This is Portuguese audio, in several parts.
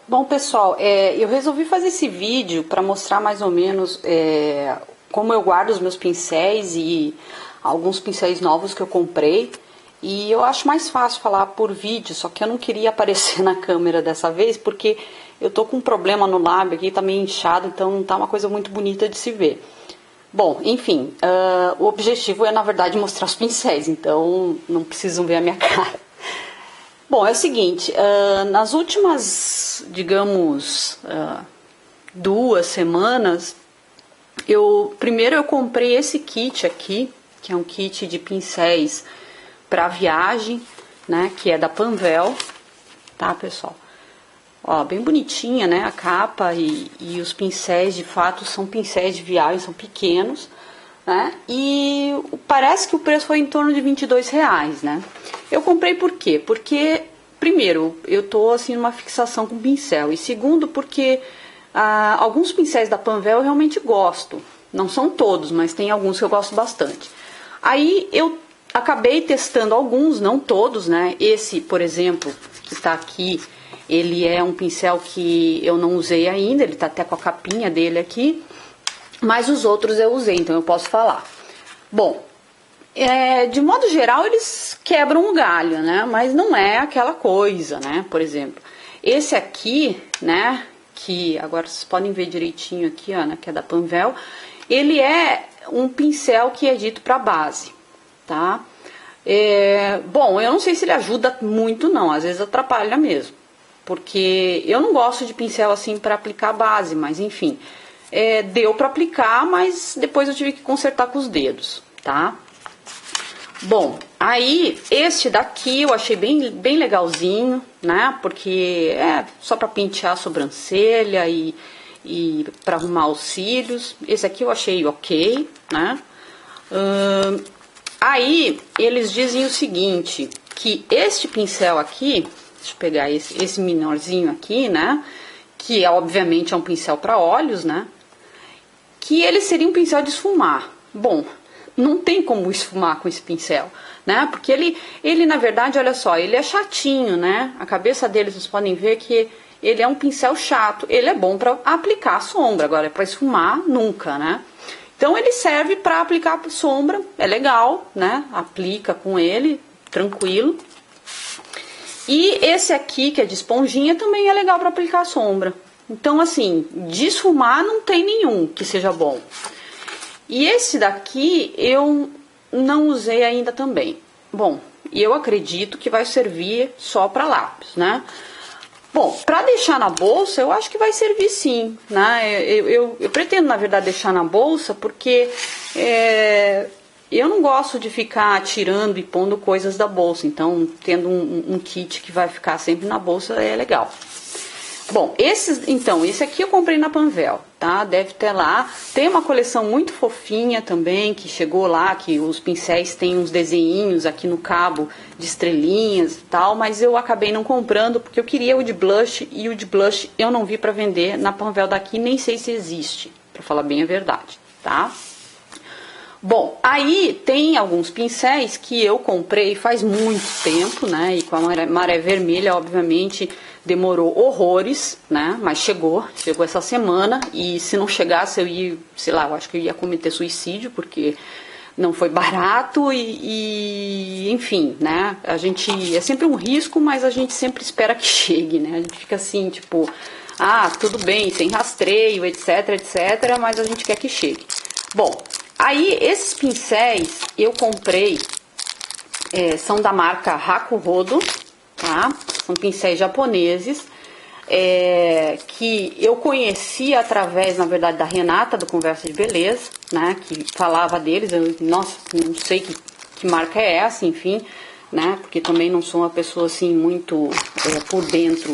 Bom, pessoal, eu resolvi fazer esse vídeo para mostrar mais ou menos como eu guardo os meus pincéis e alguns pincéis novos que eu comprei. E eu acho mais fácil falar por vídeo, só que eu não queria aparecer na câmera dessa vez, porque eu tô com um problema no lábio aqui, tá meio inchado, então não tá uma coisa muito bonita de se ver. Bom, enfim, o objetivo é, na verdade, mostrar os pincéis, então não precisam ver a minha cara. Bom, é o seguinte, nas últimas, digamos, 2 semanas, primeiro eu comprei esse kit aqui, que é um kit de pincéis para viagem, né, que é da Panvel, tá, pessoal? Ó, bem bonitinha, né, a capa e os pincéis, de fato, são pincéis de viagem, são pequenos, né, e parece que o preço foi em torno de R$ 22, né. Eu comprei por quê? Porque, primeiro, eu tô, assim, numa fixação com pincel, e segundo, porque alguns pincéis da Panvel eu realmente gosto, não são todos, mas tem alguns que eu gosto bastante. Aí eu acabei testando alguns, não todos, né, esse, por exemplo, que tá aqui, ele é um pincel que eu não usei ainda, ele tá até com a capinha dele aqui, mas os outros eu usei, então eu posso falar. Bom, de modo geral eles quebram o galho, né, mas não é aquela coisa, né, por exemplo. Esse aqui, né, que agora vocês podem ver direitinho aqui, ó, né, que é da Panvel, ele é um pincel que é dito para base, tá? Bom, eu não sei se ele ajuda muito não, às vezes atrapalha mesmo. Porque eu não gosto de pincel assim para aplicar base, mas enfim, deu para aplicar, mas depois eu tive que consertar com os dedos, tá? Bom, aí este daqui eu achei bem legalzinho, né? Porque é só para pentear a sobrancelha e para arrumar os cílios. Esse aqui eu achei ok, né? Aí eles dizem o seguinte, que este pincel aqui, deixa eu pegar esse menorzinho aqui, né? Que obviamente é um pincel para olhos, né? Que ele seria um pincel de esfumar. Bom, não tem como esfumar com esse pincel, né? Porque ele na verdade, olha só, ele é chatinho, né? A cabeça dele, vocês podem ver que ele é um pincel chato. Ele é bom para aplicar sombra, agora é para esfumar nunca, né? Então ele serve para aplicar sombra, é legal, né? Aplica com ele, tranquilo. E esse aqui, que é de esponjinha, também é legal para aplicar sombra. Então, assim, de esfumar não tem nenhum que seja bom. E esse daqui eu não usei ainda também. Bom, e eu acredito que vai servir só para lápis, né? Bom, para deixar na bolsa, eu acho que vai servir sim, né? Eu pretendo, na verdade, deixar na bolsa porque eu não gosto de ficar tirando e pondo coisas da bolsa, então tendo um kit que vai ficar sempre na bolsa é legal. Bom, esse aqui eu comprei na Panvel, tá? Deve ter lá. Tem uma coleção muito fofinha também, que chegou lá, que os pincéis têm uns desenhinhos aqui no cabo de estrelinhas e tal, mas eu acabei não comprando porque eu queria o de blush, e o de blush eu não vi pra vender na Panvel daqui, nem sei se existe, pra falar bem a verdade, tá? Bom, aí tem alguns pincéis que eu comprei faz muito tempo, né? E com a maré vermelha, obviamente, demorou horrores, né? Mas chegou essa semana. E se não chegasse, eu ia, sei lá, eu acho que eu ia cometer suicídio, porque não foi barato enfim, né? É sempre um risco, mas a gente sempre espera que chegue, né? A gente fica assim, tipo, tudo bem, tem rastreio, etc, etc, mas a gente quer que chegue. Bom, aí esses pincéis eu comprei, são da marca Hakuhodo, tá? São pincéis japoneses, que eu conheci através, na verdade, da Renata, do Conversa de Beleza, né? Que falava deles, nossa, não sei que marca é essa, enfim, né? Porque também não sou uma pessoa, assim, muito por dentro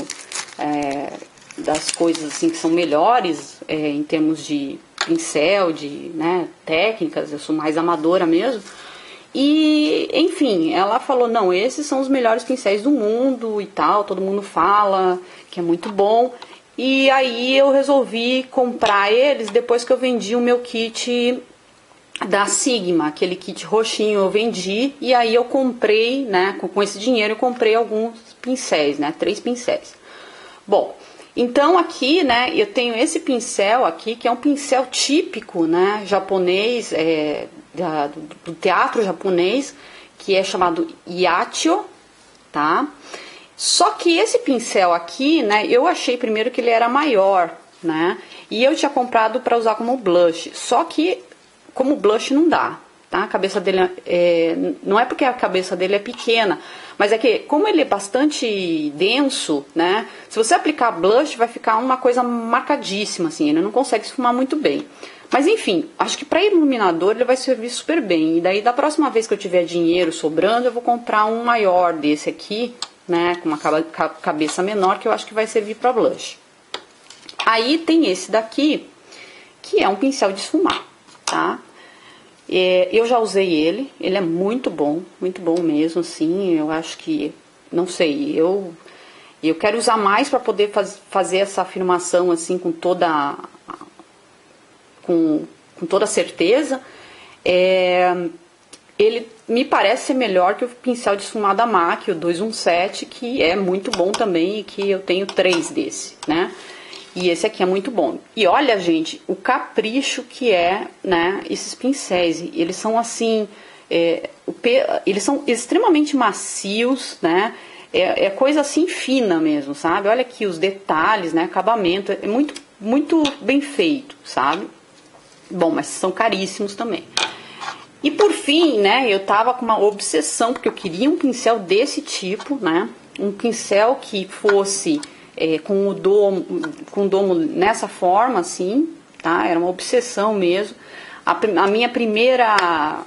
das coisas, assim, que são melhores em termos de pincel, né, técnicas, eu sou mais amadora mesmo. E, enfim, ela falou, não, esses são os melhores pincéis do mundo e tal, todo mundo fala que é muito bom. E aí eu resolvi comprar eles depois que eu vendi o meu kit da Sigma, aquele kit roxinho eu vendi, e aí eu comprei, né, com esse dinheiro eu comprei alguns pincéis, né, 3 pincéis. Bom, Então aqui, né, eu tenho esse pincel aqui, que é um pincel típico, né, japonês, do teatro japonês, que é chamado Yachiyo, tá? Só que esse pincel aqui, né, eu achei primeiro que ele era maior, né, e eu tinha comprado para usar como blush, só que como blush não dá, tá? A cabeça dele não é porque a cabeça dele é pequena, mas é que como ele é bastante denso, né? Se você aplicar blush vai ficar uma coisa marcadíssima, assim, ele não consegue esfumar muito bem. Mas enfim, acho que para iluminador ele vai servir super bem. E daí da próxima vez que eu tiver dinheiro sobrando, eu vou comprar um maior desse aqui, né? Com uma cabeça menor, que eu acho que vai servir para blush. Aí tem esse daqui, que é um pincel de esfumar, tá? Eu já usei ele é muito bom mesmo, assim, eu acho que, não sei, eu quero usar mais para poder fazer essa afirmação, assim, com toda certeza. Ele me parece ser melhor que o pincel de esfumar da MAC, o 217, que é muito bom também, e que eu tenho 3 desse, né? E esse aqui é muito bom. E olha, gente, o capricho que é, né, esses pincéis. Eles são assim, eles são extremamente macios, né? É coisa assim fina mesmo, sabe? Olha aqui os detalhes, né? Acabamento, é muito, muito bem feito, sabe? Bom, mas são caríssimos também. E por fim, né, eu tava com uma obsessão, porque eu queria um pincel desse tipo, né? Um pincel que fosse com o domo nessa forma, assim, tá? Era uma obsessão mesmo. A minha primeira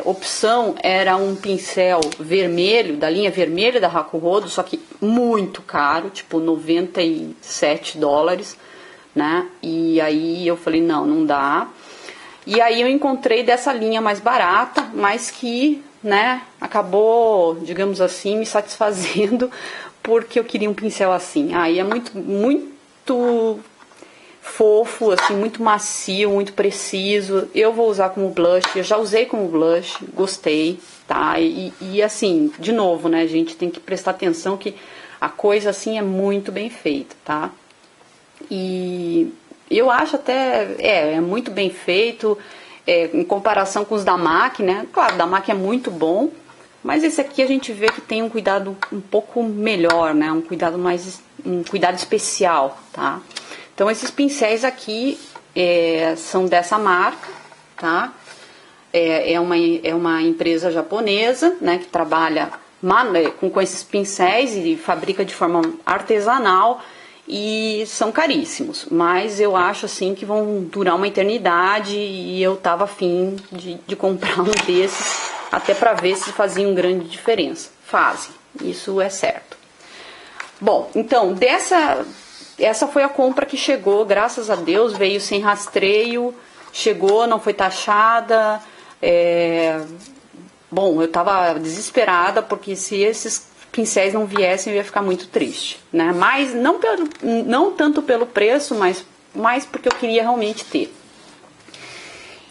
opção era um pincel vermelho, da linha vermelha da Hakuhodo, só que muito caro, tipo $97, né? E aí eu falei, não dá. E aí eu encontrei dessa linha mais barata, mas que, né, acabou, digamos assim, me satisfazendo, porque eu queria um pincel assim. Aí é muito, muito fofo, assim, muito macio, muito preciso. Eu vou usar como blush, eu já usei como blush, gostei, tá? E assim, de novo, né, gente, tem que prestar atenção que a coisa assim é muito bem feita, tá? E eu acho até, é muito bem feito, em comparação com os da MAC, né? Claro, da MAC é muito bom, mas esse aqui a gente vê que tem um cuidado um pouco melhor, né? Um cuidado especial, tá? Então esses pincéis aqui são dessa marca, tá? É uma empresa japonesa, né? Que trabalha com esses pincéis e fabrica de forma artesanal e são caríssimos. Mas eu acho assim que vão durar uma eternidade e eu tava afim de comprar um desses, até para ver se faziam grande diferença. Fazem, isso é certo. Bom, então, essa foi a compra que chegou, graças a Deus, veio sem rastreio, chegou, não foi taxada. Bom, eu estava desesperada, porque se esses pincéis não viessem, eu ia ficar muito triste, né? Mas não tanto pelo preço, mas porque eu queria realmente ter.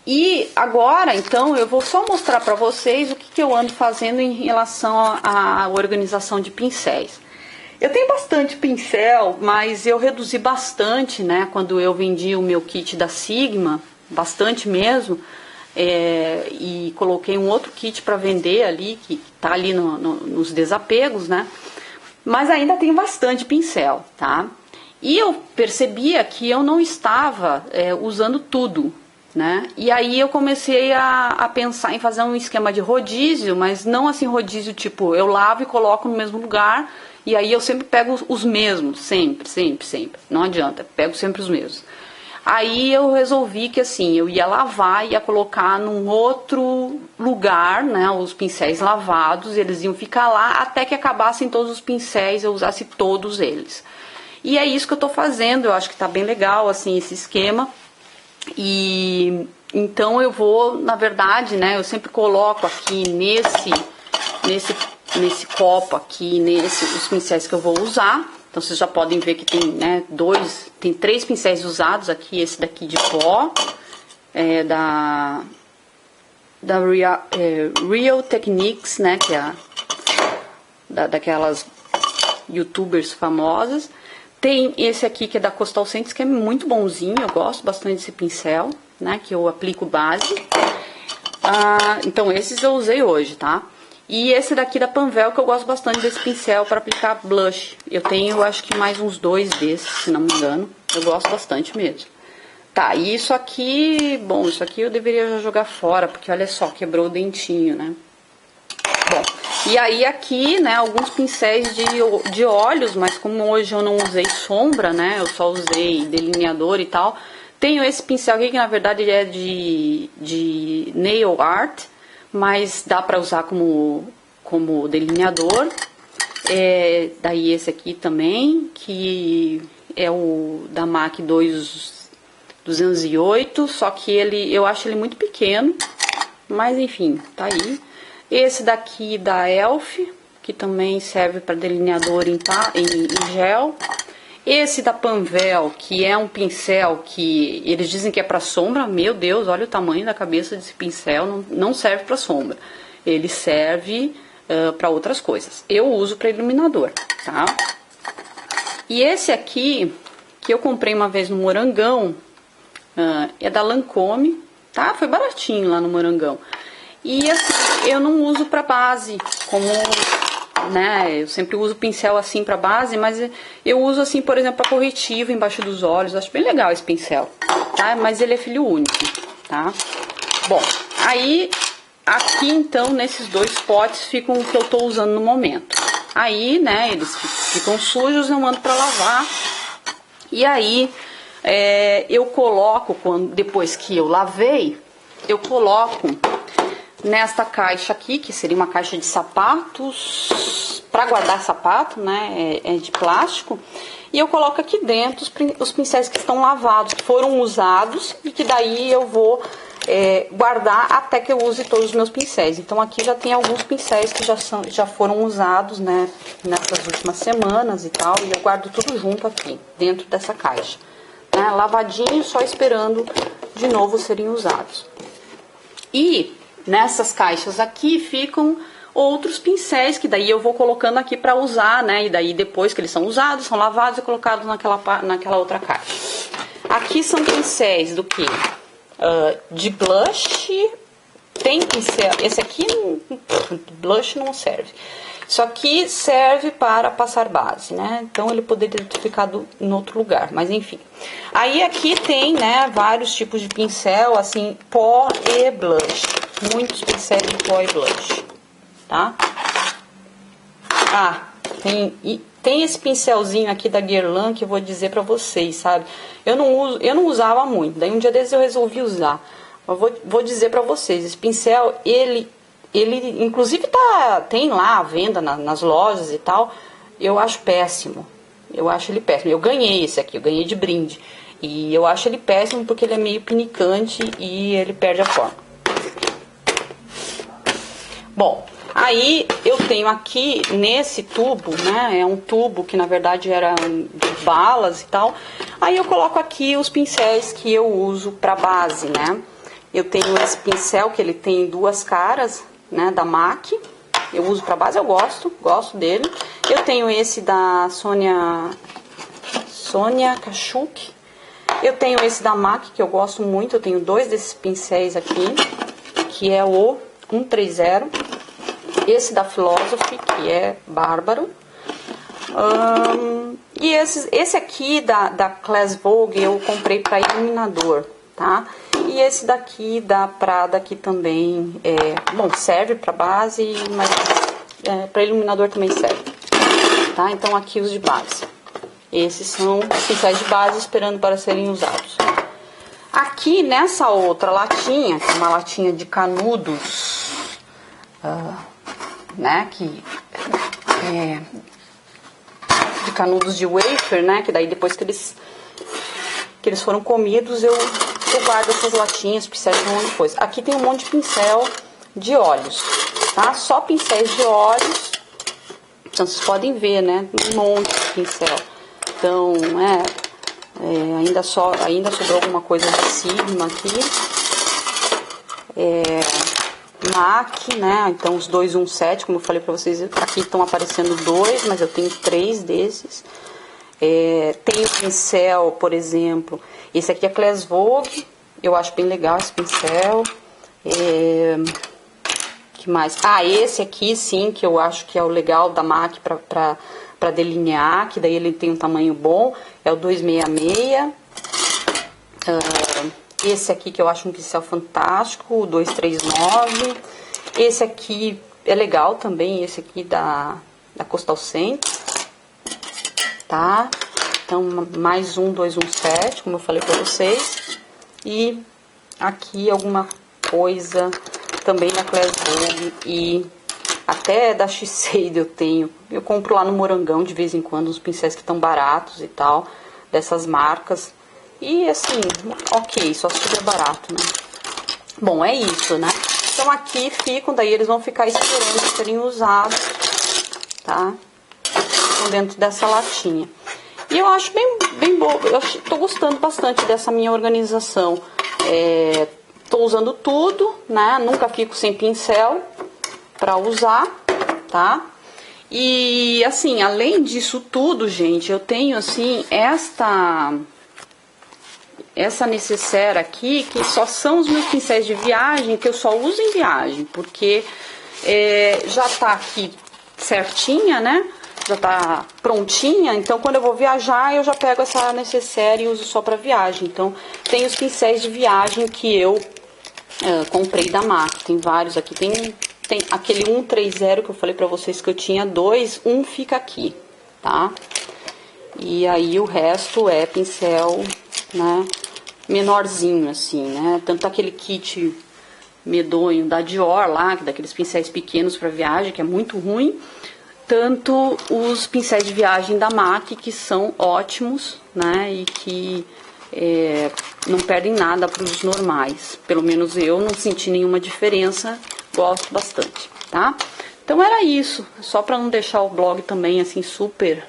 E agora, então, eu vou só mostrar para vocês o que eu ando fazendo em relação à organização de pincéis. Eu tenho bastante pincel, mas eu reduzi bastante, né? Quando eu vendi o meu kit da Sigma, bastante mesmo, e coloquei um outro kit para vender ali, que tá ali nos desapegos, né? Mas ainda tenho bastante pincel, tá? E eu percebia que eu não estava usando tudo, né? E aí eu comecei a pensar em fazer um esquema de rodízio, mas não assim rodízio tipo, eu lavo e coloco no mesmo lugar, e aí eu sempre pego os mesmos, sempre, não adianta, pego sempre os mesmos. Aí eu resolvi que assim, eu ia lavar, ia colocar num outro lugar, né, os pincéis lavados, eles iam ficar lá até que acabassem todos os pincéis, eu usasse todos eles. E é isso que eu tô fazendo, eu acho que tá bem legal, assim, esse esquema. E então eu vou, na verdade, né, eu sempre coloco aqui nesse copo aqui, os pincéis que eu vou usar. Então vocês já podem ver que tem, né, tem 3 pincéis usados aqui, esse daqui de pó, da Real Techniques, né, que é daquelas youtubers famosas. Tem esse aqui que é da Coastal Scents, que é muito bonzinho, eu gosto bastante desse pincel, né, que eu aplico base. Então esses eu usei hoje, tá? E esse daqui da Panvel, que eu gosto bastante desse pincel para aplicar blush. Eu tenho, acho que mais uns 2 desses, se não me engano. Eu gosto bastante mesmo. Tá, e isso aqui, bom, isso aqui eu deveria já jogar fora, porque olha só, quebrou o dentinho, né? Bom, e aí aqui, né, alguns pincéis de olhos, mas como hoje eu não usei sombra, né, eu só usei delineador e tal. Tenho esse pincel aqui que na verdade ele é de nail art, mas dá pra usar como delineador. Daí esse aqui também, que é o da MAC 208, só que eu acho ele muito pequeno, mas enfim, tá aí. Esse daqui da Elf, que também serve para delineador em gel. Esse da Panvel, que é um pincel que eles dizem que é para sombra. Meu Deus, olha o tamanho da cabeça desse pincel, não serve para sombra. Ele serve para outras coisas. Eu uso para iluminador, tá? E esse aqui, que eu comprei uma vez no Morangão, é da Lancôme, tá? Foi baratinho lá no Morangão. E assim, eu não uso para base, como, né, eu sempre uso pincel assim para base, mas eu uso assim, por exemplo, para corretivo embaixo dos olhos. Acho bem legal esse pincel, tá? Mas ele é filho único, tá? Bom, aí aqui então nesses 2 potes ficam o que eu tô usando no momento. Aí, né, eles ficam sujos, eu mando para lavar. E aí eu coloco, depois que eu lavei, eu coloco nesta caixa aqui, que seria uma caixa de sapatos, para guardar sapato, né, é de plástico, e eu coloco aqui dentro os pincéis que estão lavados, que foram usados, e que daí eu vou guardar até que eu use todos os meus pincéis. Então aqui já tem alguns pincéis que já foram usados, né, nessas últimas semanas e tal, e eu guardo tudo junto aqui, dentro dessa caixa, né, lavadinho, só esperando de novo serem usados. E nessas caixas aqui ficam outros pincéis que daí eu vou colocando aqui para usar, né? E daí depois que eles são usados, são lavados e colocados naquela outra caixa. Aqui são pincéis do que? De blush. Tem pincel. Esse aqui, blush não serve. Isso aqui serve para passar base, né? Então ele poderia ter ficado em outro lugar, mas enfim. Aí aqui tem, né, vários tipos de pincel, assim, pó e blush. Muitos pincéis de pó e blush, tá? Tem esse pincelzinho aqui da Guerlain que eu vou dizer pra vocês, sabe? Eu não usava muito, daí um dia desses eu resolvi usar. Eu vou dizer pra vocês, esse pincel, ele inclusive tem lá à venda nas lojas e tal. Eu acho péssimo. Eu acho ele péssimo. Eu ganhei esse aqui, eu ganhei de brinde. E eu acho ele péssimo porque ele é meio pinicante e ele perde a forma. Bom, aí eu tenho aqui nesse tubo, né, é um tubo que na verdade era de balas e tal. Aí eu coloco aqui os pincéis que eu uso para base, né. Eu tenho esse pincel que ele tem 2 caras, né, da MAC. Eu uso para base, eu gosto dele. Eu tenho esse da Sônia Kachuk. Eu tenho esse da MAC que eu gosto muito. Eu tenho 2 desses pincéis aqui, que é o 130. Esse da Philosophy, que é bárbaro. E esse aqui da Class Vogue eu comprei para iluminador, tá? E esse daqui da Prada, que também serve para base, mas para iluminador também serve, tá? Então aqui os de base. Esses são os pincéis de base esperando para serem usados. Aqui nessa outra latinha, que é uma latinha de canudos, né, de canudos de wafer, né, que daí depois que eles foram comidos, eu guardo essas latinhas, pincéis de um monte de coisa. Aqui tem um monte de pincel de olhos, tá? Só pincéis de olhos. Então vocês podem ver, né, um monte de pincel. Então, ainda sobrou alguma coisa de Sigma aqui. MAC, né? Então os 217, como eu falei pra vocês, aqui estão aparecendo 2, mas eu tenho 3 desses. Tem o pincel, por exemplo, esse aqui é Claes Vogue, eu acho bem legal esse pincel. Que mais? Esse aqui sim, que eu acho que é o legal da MAC para delinear, que daí ele tem um tamanho bom, é o 266. Esse aqui que eu acho um pincel fantástico, o 239. Esse aqui é legal também, esse aqui da Coastal Scent, tá? Então, mais um 217, como eu falei pra vocês. E aqui alguma coisa também da Claes Vogue e até da Shiseido eu tenho. Eu compro lá no Morangão de vez em quando uns pincéis que estão baratos e tal, dessas marcas. E assim, ok, só se tiver barato, né? Bom, é isso, né? Então aqui ficam, daí eles vão ficar esperando serem usados, tá? Ficam dentro dessa latinha. E eu acho bem boa, eu tô gostando bastante dessa minha organização. Tô usando tudo, né? Nunca fico sem pincel pra usar, tá? E assim, além disso tudo, gente, eu tenho assim essa necessaire aqui, que só são os meus pincéis de viagem, que eu só uso em viagem, porque já tá aqui certinha, né? Já tá prontinha, então quando eu vou viajar, eu já pego essa necessaire e uso só pra viagem. Então, tem os pincéis de viagem que eu comprei da MAC, tem vários aqui, tem aquele 130 que eu falei pra vocês que eu tinha dois, um fica aqui, tá? E aí o resto é pincel, né, menorzinho assim, né? Tanto aquele kit medonho da Dior lá, daqueles pincéis pequenos para viagem, que é muito ruim, tanto os pincéis de viagem da MAC, que são ótimos, né? E que não perdem nada para os normais. Pelo menos eu não senti nenhuma diferença, gosto bastante, tá? Então era isso, só para não deixar o blog também assim super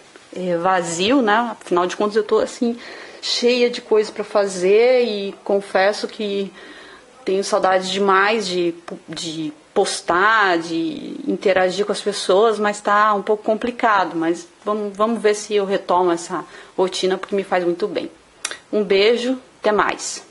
vazio, né? Afinal de contas eu tô assim cheia de coisa para fazer e confesso que tenho saudades demais de postar, de interagir com as pessoas, mas tá um pouco complicado, mas vamos ver se eu retomo essa rotina porque me faz muito bem. Um beijo, até mais.